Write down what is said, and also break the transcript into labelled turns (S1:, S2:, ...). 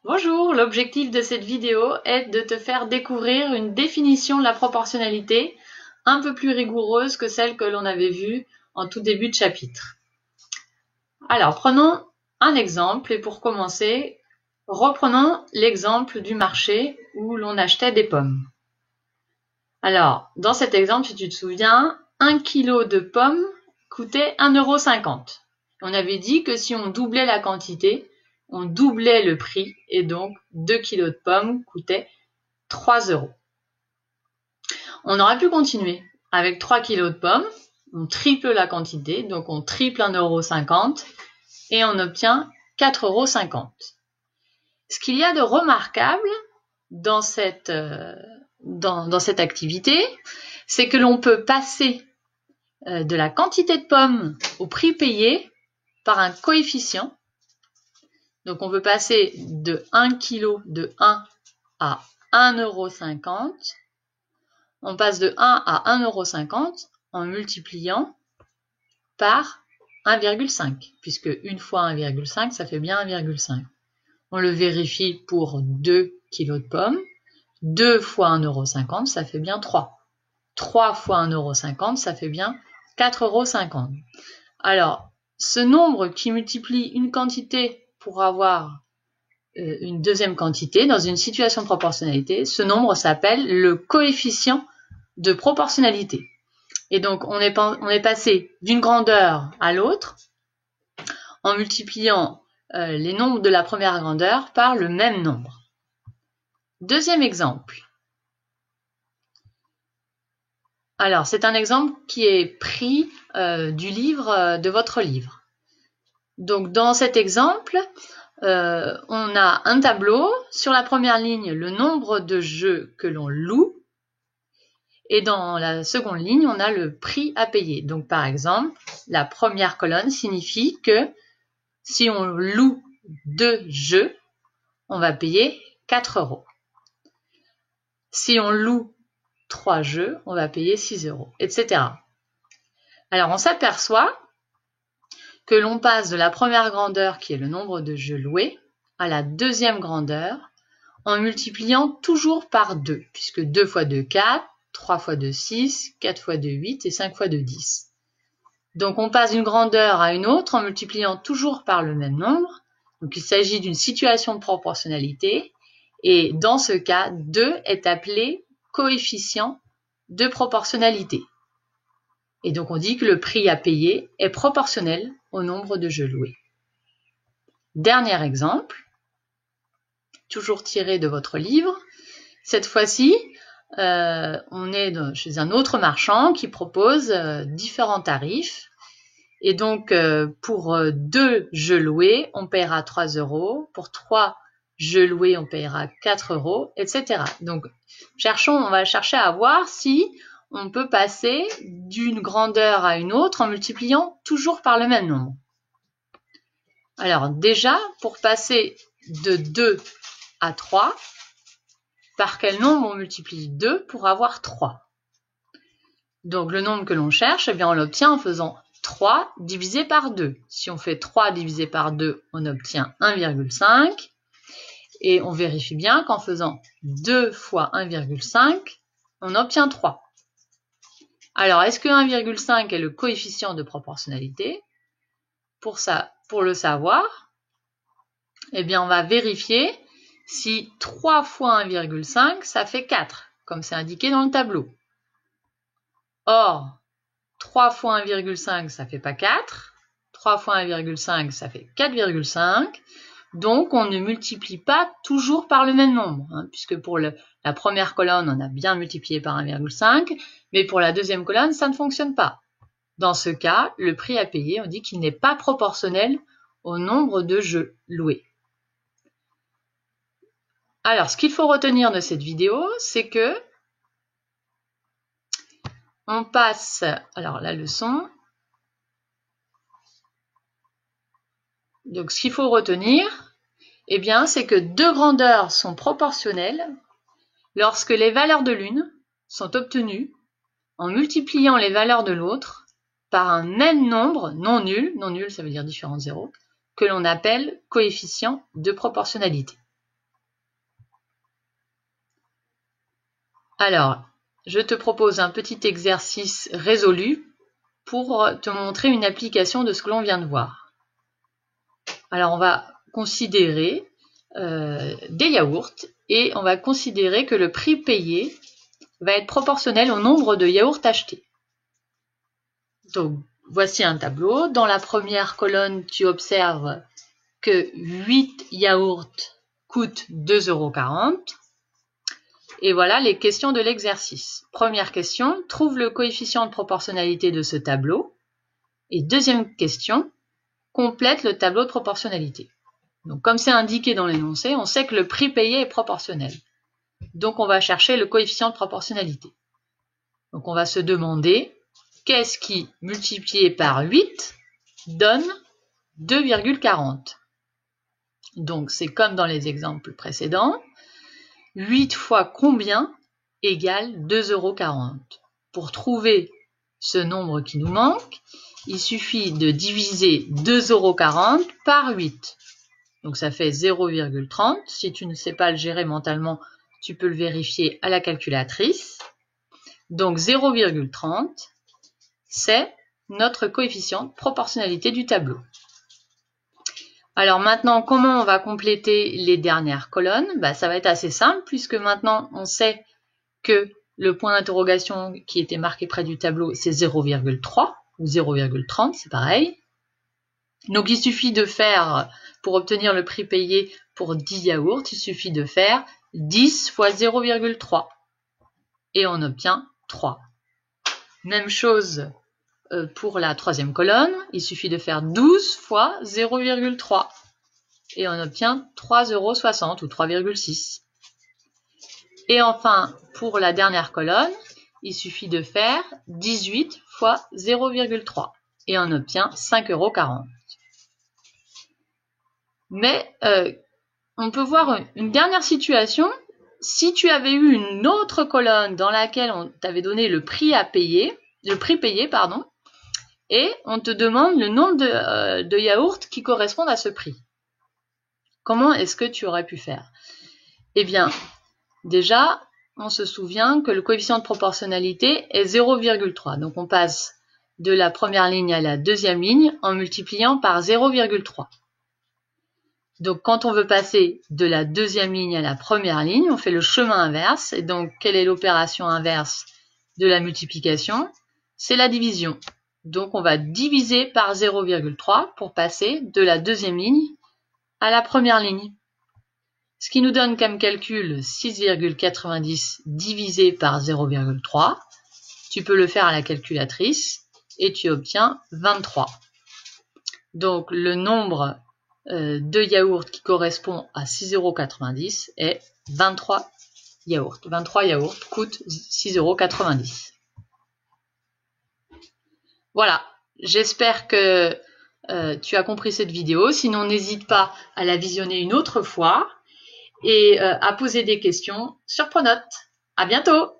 S1: Bonjour, l'objectif de cette vidéo est de te faire découvrir une définition de la proportionnalité un peu plus rigoureuse que celle que l'on avait vue en tout début de chapitre. Alors, prenons un exemple et pour commencer, reprenons l'exemple du marché où l'on achetait des pommes. Alors, dans cet exemple, si tu te souviens, 1 kg de pommes coûtait 1,50 €. On avait dit que si on doublait la quantité, on doublait le prix et donc 2 kg de pommes coûtaient 3 €. On aurait pu continuer avec 3 kg de pommes, on triple la quantité, donc on triple 1,50 € et on obtient 4,50 €. Ce qu'il y a de remarquable dans cette activité, c'est que l'on peut passer de la quantité de pommes au prix payé par un coefficient. Donc on peut passer de 1 kg de 1 à 1,50 €. On passe de 1 à 1,50 € en multipliant par 1,5, puisque 1 fois 1,5, ça fait bien 1,5. On le vérifie pour 2 kg de pommes. 2 fois 1,50 €, ça fait bien 3. 3 fois 1,50 €, ça fait bien 4,50 €. Alors, ce nombre qui multiplie une quantité pour avoir une deuxième quantité dans une situation de proportionnalité, ce nombre s'appelle le coefficient de proportionnalité. Et donc, on est passé d'une grandeur à l'autre en multipliant les nombres de la première grandeur par le même nombre. Deuxième exemple. Alors, c'est un exemple qui est pris du livre, de votre livre. Donc, dans cet exemple, on a un tableau. Sur la première ligne, le nombre de jeux que l'on loue. Et dans la seconde ligne, on a le prix à payer. Donc, par exemple, la première colonne signifie que si on loue 2 jeux, on va payer 4 €. Si on loue 3 jeux, on va payer 6 €, etc. Alors, on s'aperçoit que l'on passe de la première grandeur, qui est le nombre de jeux loués, à la deuxième grandeur, en multipliant toujours par 2, puisque 2 fois 2, 4, 3 fois 2, 6, 4 fois 2, 8 et 5 fois 2, 10. Donc on passe d'une grandeur à une autre en multipliant toujours par le même nombre. Donc il s'agit d'une situation de proportionnalité et dans ce cas, 2 est appelé coefficient de proportionnalité. Et donc on dit que le prix à payer est proportionnel au nombre de jeux loués. Dernier exemple, toujours tiré de votre livre. Cette fois-ci, on est chez un autre marchand qui propose différents tarifs. Et donc, pour 2 jeux loués, on paiera 3 €. Pour 3 jeux loués, on paiera 4 €, etc. Donc, on va chercher à voir si on peut passer d'une grandeur à une autre en multipliant toujours par le même nombre. Alors, déjà, pour passer de 2 à 3, par quel nombre on multiplie 2 pour avoir 3? Donc, le nombre que l'on cherche, eh bien, on l'obtient en faisant 3 divisé par 2. Si on fait 3 divisé par 2, on obtient 1,5. Et on vérifie bien qu'en faisant 2 fois 1,5, on obtient 3. Alors, est-ce que 1,5 est le coefficient de proportionnalité? Pour le savoir, eh bien, on va vérifier si 3 fois 1,5, ça fait 4, comme c'est indiqué dans le tableau. Or, 3 fois 1,5, ça fait pas 4. 3 fois 1,5, ça fait 4,5. Donc, on ne multiplie pas toujours par le même nombre, puisque pour la première colonne, on a bien multiplié par 1,5, mais pour la deuxième colonne, ça ne fonctionne pas. Dans ce cas, le prix à payer, on dit qu'il n'est pas proportionnel au nombre de jeux loués. Alors, ce qu'il faut retenir de cette vidéo, c'est que on passe, alors la leçon, donc ce qu'il faut retenir, eh bien, c'est que 2 grandeurs sont proportionnelles lorsque les valeurs de l'une sont obtenues en multipliant les valeurs de l'autre par un même nombre non nul ça veut dire différent de 0, que l'on appelle coefficient de proportionnalité. Alors, je te propose un petit exercice résolu pour te montrer une application de ce que l'on vient de voir. Alors, on va considérer des yaourts et on va considérer que le prix payé va être proportionnel au nombre de yaourts achetés. Donc, voici un tableau. Dans la première colonne, tu observes que 8 yaourts coûtent 2,40 €. Et voilà les questions de l'exercice. Première question, trouve le coefficient de proportionnalité de ce tableau. Et deuxième question, complète le tableau de proportionnalité. Donc, comme c'est indiqué dans l'énoncé, on sait que le prix payé est proportionnel. Donc, on va chercher le coefficient de proportionnalité. Donc, on va se demander qu'est-ce qui, multiplié par 8, donne 2,40. Donc, c'est comme dans les exemples précédents. 8 fois combien égale 2,40 €. Pour trouver ce nombre qui nous manque, il suffit de diviser 2,40 € par 8. Donc ça fait 0,30. Si tu ne sais pas le gérer mentalement, tu peux le vérifier à la calculatrice. Donc 0,30, c'est notre coefficient de proportionnalité du tableau. Alors maintenant, comment on va compléter les dernières colonnes? Ça va être assez simple puisque maintenant on sait que le point d'interrogation qui était marqué près du tableau, c'est 0,3 ou 0,30, c'est pareil. Donc il suffit de faire, pour obtenir le prix payé pour 10 yaourts, il suffit de faire 10 fois 0,3 et on obtient 3. Même chose pour la troisième colonne, il suffit de faire 12 fois 0,3 et on obtient 3,60 € ou 3,6. Et enfin, pour la dernière colonne, il suffit de faire 18 fois 0,3 et on obtient 5,40 €. Mais on peut voir une dernière situation. Si tu avais eu une autre colonne dans laquelle on t'avait donné le prix payé, et on te demande le nombre de yaourts qui correspondent à ce prix. Comment est-ce que tu aurais pu faire? Eh bien, déjà, on se souvient que le coefficient de proportionnalité est 0,3. Donc, on passe de la première ligne à la deuxième ligne en multipliant par 0,3. Donc, quand on veut passer de la deuxième ligne à la première ligne, on fait le chemin inverse. Et donc, quelle est l'opération inverse de la multiplication? C'est la division. Donc, on va diviser par 0,3 pour passer de la deuxième ligne à la première ligne. Ce qui nous donne comme calcul 6,90 divisé par 0,3. Tu peux le faire à la calculatrice et tu obtiens 23. Donc, le nombre de yaourts qui correspond à 6,90 € est 23 yaourts. 23 yaourts coûtent 6,90 €. Voilà, j'espère que tu as compris cette vidéo. Sinon, n'hésite pas à la visionner une autre fois et à poser des questions sur Pronote. À bientôt!